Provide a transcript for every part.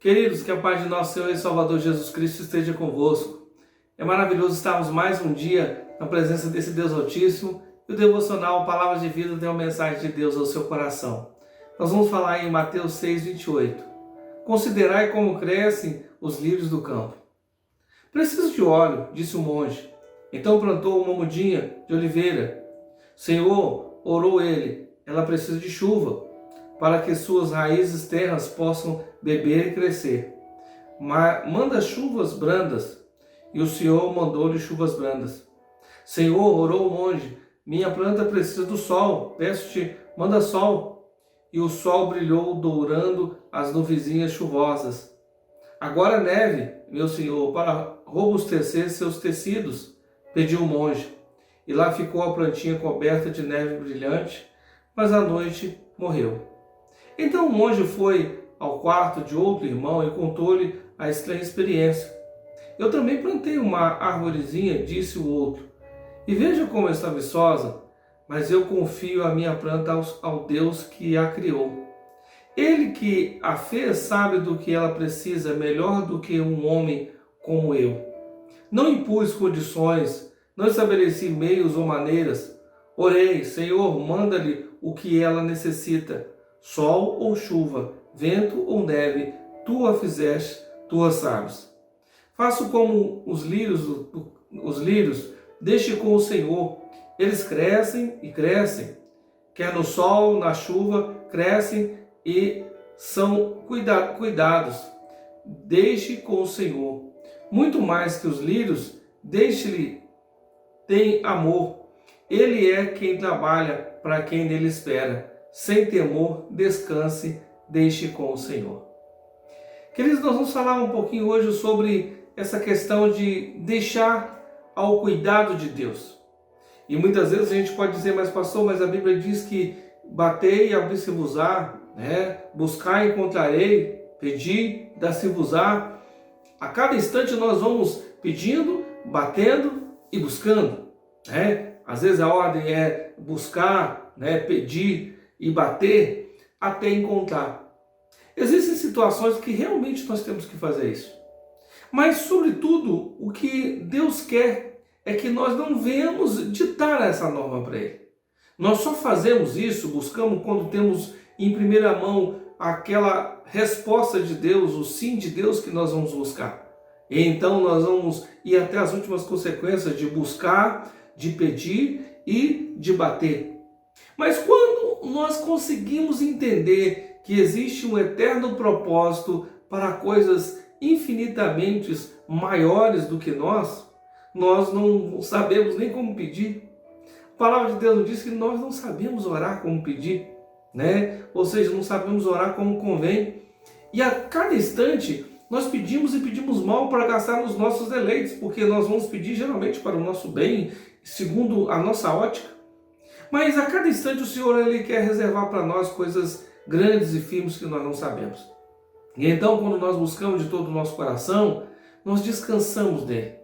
Queridos, que a paz de nosso Senhor e Salvador Jesus Cristo esteja convosco. É maravilhoso estarmos mais um dia na presença desse Deus Altíssimo e o devocional Palavras de Vida tem uma mensagem de Deus ao seu coração. Nós vamos falar em Mateus 6:28. Considerai como crescem os lírios do campo. Preciso de óleo, disse o monge. Então plantou uma mudinha de oliveira. Senhor, orou ele, ela precisa de chuva, para que suas raízes terras possam beber e crescer. Manda chuvas brandas. E o Senhor mandou-lhe chuvas brandas. Senhor, orou o monge, minha planta precisa do sol, peço-te, manda sol. E o sol brilhou, dourando as nuvenzinhas chuvosas. Agora neve, meu Senhor, para robustecer seus tecidos, pediu o monge. E lá ficou a plantinha coberta de neve brilhante, mas à noite morreu. Então o monge foi ao quarto de outro irmão e contou-lhe a estranha experiência. Eu também plantei uma arvorezinha, disse o outro, e veja como está viçosa, mas eu confio a minha planta ao Deus que a criou. Ele que a fez sabe do que ela precisa melhor do que um homem como eu. Não impus condições, não estabeleci meios ou maneiras. Orei, Senhor, manda-lhe o que ela necessita, sol ou chuva, vento ou neve, tu a fizeste, tu a sabes. Faço como os lírios, deixe com o Senhor. Eles crescem e crescem, quer no sol, na chuva, crescem e são cuidados. Deixe com o Senhor. Muito mais que os lírios, deixe-lhe, tem amor. Ele é quem trabalha para quem nele espera. Sem temor, descanse, deixe com o Senhor. Queridos, nós vamos falar um pouquinho hoje sobre essa questão de deixar ao cuidado de Deus. E muitas vezes a gente pode dizer, mas pastor, mas a Bíblia diz que batei e abri-se-vos-á, buscar e encontrarei, pedi, dá-se-vos-á. A cada instante nós vamos pedindo, batendo e buscando. Às vezes a ordem é buscar, pedir e bater até encontrar. Existem situações que realmente nós temos que fazer isso. Mas, sobretudo, o que Deus quer é que nós não venhamos ditar essa norma para Ele. Nós só fazemos isso, buscamos quando temos em primeira mão aquela resposta de Deus, o sim de Deus que nós vamos buscar. E então nós vamos ir até as últimas consequências de buscar, de pedir e de bater. Mas quando nós conseguimos entender que existe um eterno propósito para coisas infinitamente maiores do que nós não sabemos nem como pedir. A palavra de Deus nos diz que nós não sabemos orar como pedir, Ou seja, não sabemos orar como convém. E a cada instante nós pedimos e pedimos mal para gastar nos nossos deleites, porque nós vamos pedir geralmente para o nosso bem, segundo a nossa ótica. Mas a cada instante o Senhor ele quer reservar para nós coisas grandes e firmes que nós não sabemos. E então, quando nós buscamos de todo o nosso coração, nós descansamos dele.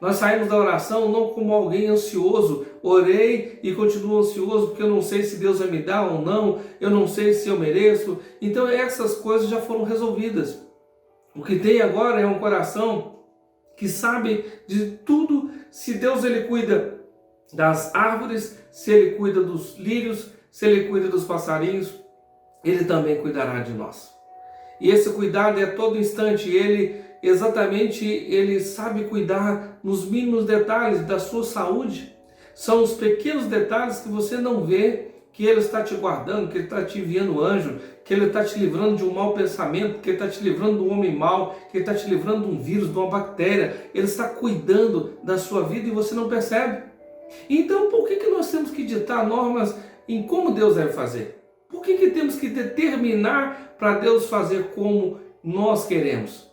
Nós saímos da oração não como alguém ansioso. Orei e continuo ansioso porque eu não sei se Deus vai me dar ou não, eu não sei se eu mereço. Então essas coisas já foram resolvidas. O que tem agora é um coração que sabe de tudo. Se Deus ele cuida das árvores, se ele cuida dos lírios, se ele cuida dos passarinhos, ele também cuidará de nós. E esse cuidado é a todo instante. Ele sabe cuidar nos mínimos detalhes da sua saúde. São os pequenos detalhes que você não vê, que Ele está te guardando, que Ele está te enviando anjo, que Ele está te livrando de um mau pensamento, que Ele está te livrando de um homem mau, que Ele está te livrando de um vírus, de uma bactéria. Ele está cuidando da sua vida e você não percebe. Então, por que nós temos que ditar normas em como Deus deve fazer? Por que temos que determinar para Deus fazer como nós queremos?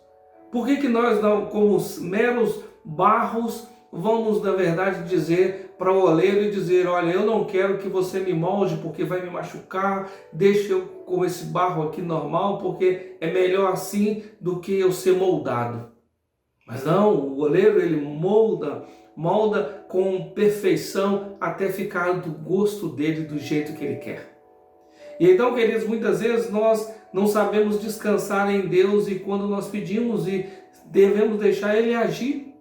Por que nós, não, como meros barros, vamos, na verdade, dizer para o oleiro e dizer, olha, eu não quero que você me molde porque vai me machucar, deixa eu com esse barro aqui normal, porque é melhor assim do que eu ser moldado. Mas não, o oleiro ele molda com perfeição até ficar do gosto dele, do jeito que ele quer. E então, queridos, muitas vezes nós não sabemos descansar em Deus e quando nós pedimos e devemos deixar Ele agir.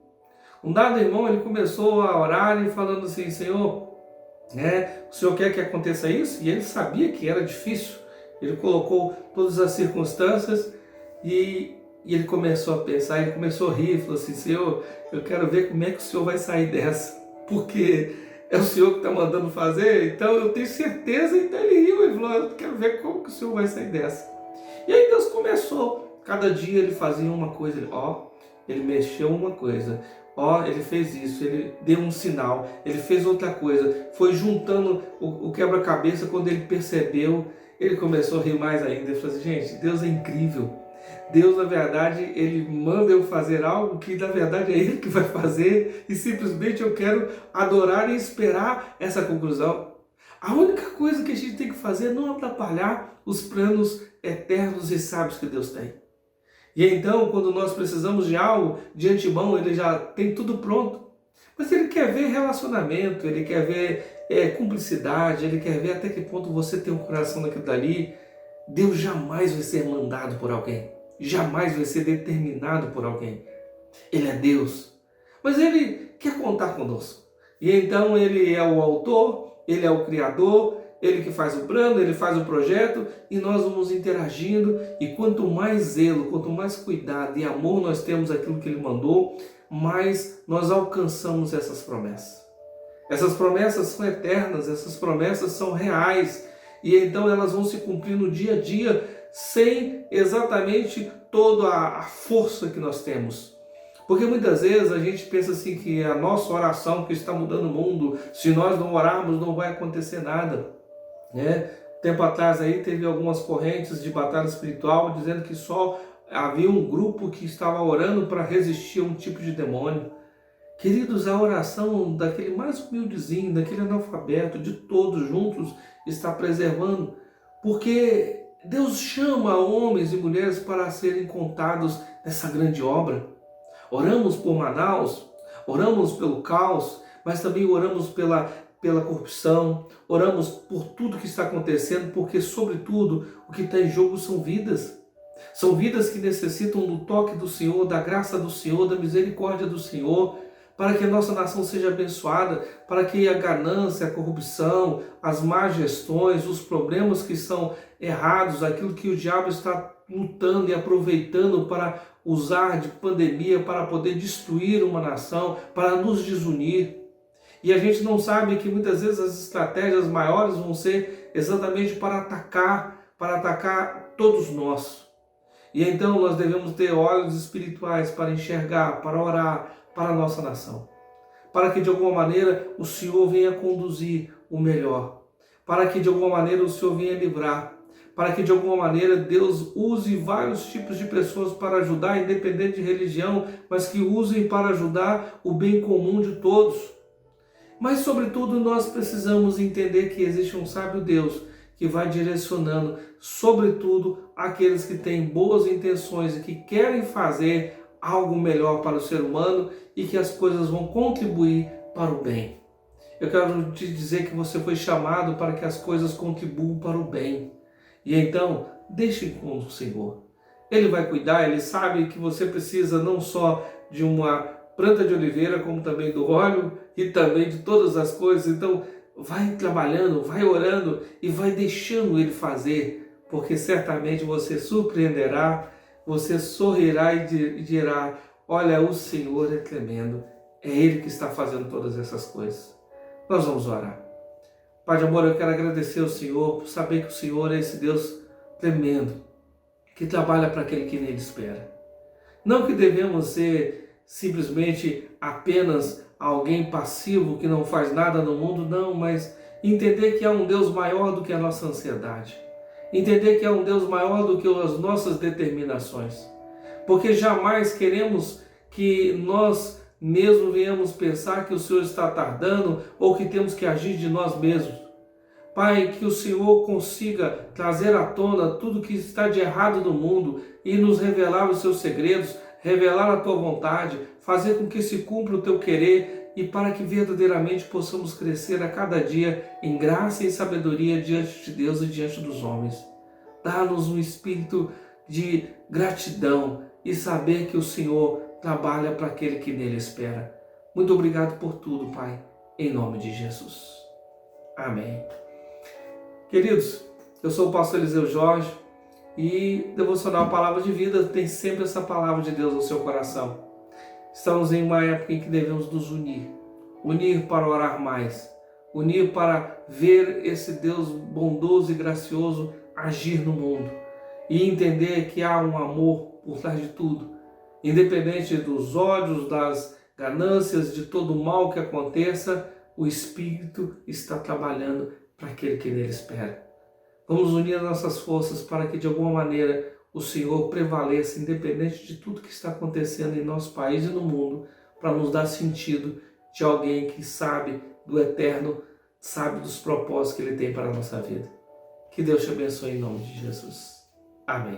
Um dado irmão, ele começou a orar e falando assim: Senhor, o Senhor quer que aconteça isso? E ele sabia que era difícil. Ele colocou todas as circunstâncias e ele começou a pensar, ele começou a rir, falou assim: Senhor, eu quero ver como é que o Senhor vai sair dessa, porque é o Senhor que está mandando fazer, então eu tenho certeza. Então ele riu, ele falou: eu quero ver como que o Senhor vai sair dessa. E aí Deus começou, cada dia ele fazia uma coisa, ele mexeu uma coisa, ele fez isso, ele deu um sinal, ele fez outra coisa, foi juntando o quebra-cabeça. Quando ele percebeu, ele começou a rir mais ainda. Ele falou assim: gente, Deus é incrível. Deus, na verdade, Ele manda eu fazer algo que, na verdade, é Ele que vai fazer e simplesmente eu quero adorar e esperar essa conclusão. A única coisa que a gente tem que fazer é não atrapalhar os planos eternos e sábios que Deus tem. E então, quando nós precisamos de algo, de antemão, Ele já tem tudo pronto. Mas Ele quer ver relacionamento, Ele quer ver cumplicidade, Ele quer ver até que ponto você tem um coração naquilo dali. Deus jamais vai ser mandado por alguém, jamais vai ser determinado por alguém. Ele é Deus, mas Ele quer contar conosco. E então Ele é o autor, Ele é o criador, Ele que faz o plano, Ele faz o projeto e nós vamos interagindo. E quanto mais zelo, quanto mais cuidado e amor nós temos aquilo que Ele mandou, mais nós alcançamos essas promessas. Essas promessas são eternas, essas promessas são reais. E então elas vão se cumprir no dia a dia, sem exatamente toda a força que nós temos. Porque muitas vezes a gente pensa assim que a nossa oração que está mudando o mundo, se nós não orarmos não vai acontecer nada. Tempo atrás aí teve algumas correntes de batalha espiritual dizendo que só havia um grupo que estava orando para resistir a um tipo de demônio. Queridos, a oração daquele mais humildezinho, daquele analfabeto, de todos juntos, está preservando, porque Deus chama homens e mulheres para serem contados nessa grande obra. Oramos por Manaus, oramos pelo caos, mas também oramos pela corrupção, oramos por tudo que está acontecendo, porque, sobretudo, o que está em jogo são vidas. São vidas que necessitam do toque do Senhor, da graça do Senhor, da misericórdia do Senhor, para que a nossa nação seja abençoada, para que a ganância, a corrupção, as más gestões, os problemas que são errados, aquilo que o diabo está lutando e aproveitando para usar de pandemia para poder destruir uma nação, para nos desunir. E a gente não sabe que muitas vezes as estratégias maiores vão ser exatamente para atacar todos nós. E então nós devemos ter olhos espirituais para enxergar, para orar, para a nossa nação, para que de alguma maneira o Senhor venha conduzir o melhor, para que de alguma maneira o Senhor venha livrar, para que de alguma maneira Deus use vários tipos de pessoas para ajudar, independente de religião, mas que usem para ajudar o bem comum de todos. Mas sobretudo nós precisamos entender que existe um sábio Deus que vai direcionando, sobretudo, aqueles que têm boas intenções e que querem fazer algo melhor para o ser humano e que as coisas vão contribuir para o bem. Eu quero te dizer que você foi chamado para que as coisas contribuam para o bem. E então, deixe com o Senhor. Ele vai cuidar, Ele sabe que você precisa não só de uma planta de oliveira, como também do óleo e também de todas as coisas. Então, vai trabalhando, vai orando e vai deixando Ele fazer, porque certamente você surpreenderá, você sorrirá e dirá: olha, o Senhor é tremendo, é Ele que está fazendo todas essas coisas. Nós vamos orar. Pai de amor, eu quero agradecer ao Senhor por saber que o Senhor é esse Deus tremendo, que trabalha para aquele que nele espera. Não que devemos ser simplesmente apenas alguém passivo que não faz nada no mundo, não, mas entender que há um Deus maior do que a nossa ansiedade. Entender que há um Deus maior do que as nossas determinações. Porque jamais queremos que nós mesmos venhamos pensar que o Senhor está tardando ou que temos que agir de nós mesmos. Pai, que o Senhor consiga trazer à tona tudo que está de errado no mundo e nos revelar os seus segredos, revelar a tua vontade, fazer com que se cumpra o teu querer e para que verdadeiramente possamos crescer a cada dia em graça e sabedoria diante de Deus e diante dos homens. Dá-nos um espírito de gratidão e saber que o Senhor trabalha para aquele que nele espera. Muito obrigado por tudo, Pai, em nome de Jesus. Amém. Queridos, eu sou o pastor Eliseu Jorge e Devocional Palavra de Vida tem sempre essa palavra de Deus no seu coração. Estamos em uma época em que devemos nos unir. Unir para orar mais. Unir para ver esse Deus bondoso e gracioso agir no mundo. E entender que há um amor por trás de tudo. Independente dos ódios, das ganâncias, de todo o mal que aconteça, o Espírito está trabalhando para aquele que nele espera. Vamos unir nossas forças para que de alguma maneira o Senhor prevaleça, independente de tudo que está acontecendo em nosso país e no mundo, para nos dar sentido de alguém que sabe do eterno, sabe dos propósitos que Ele tem para a nossa vida. Que Deus te abençoe em nome de Jesus. Amém.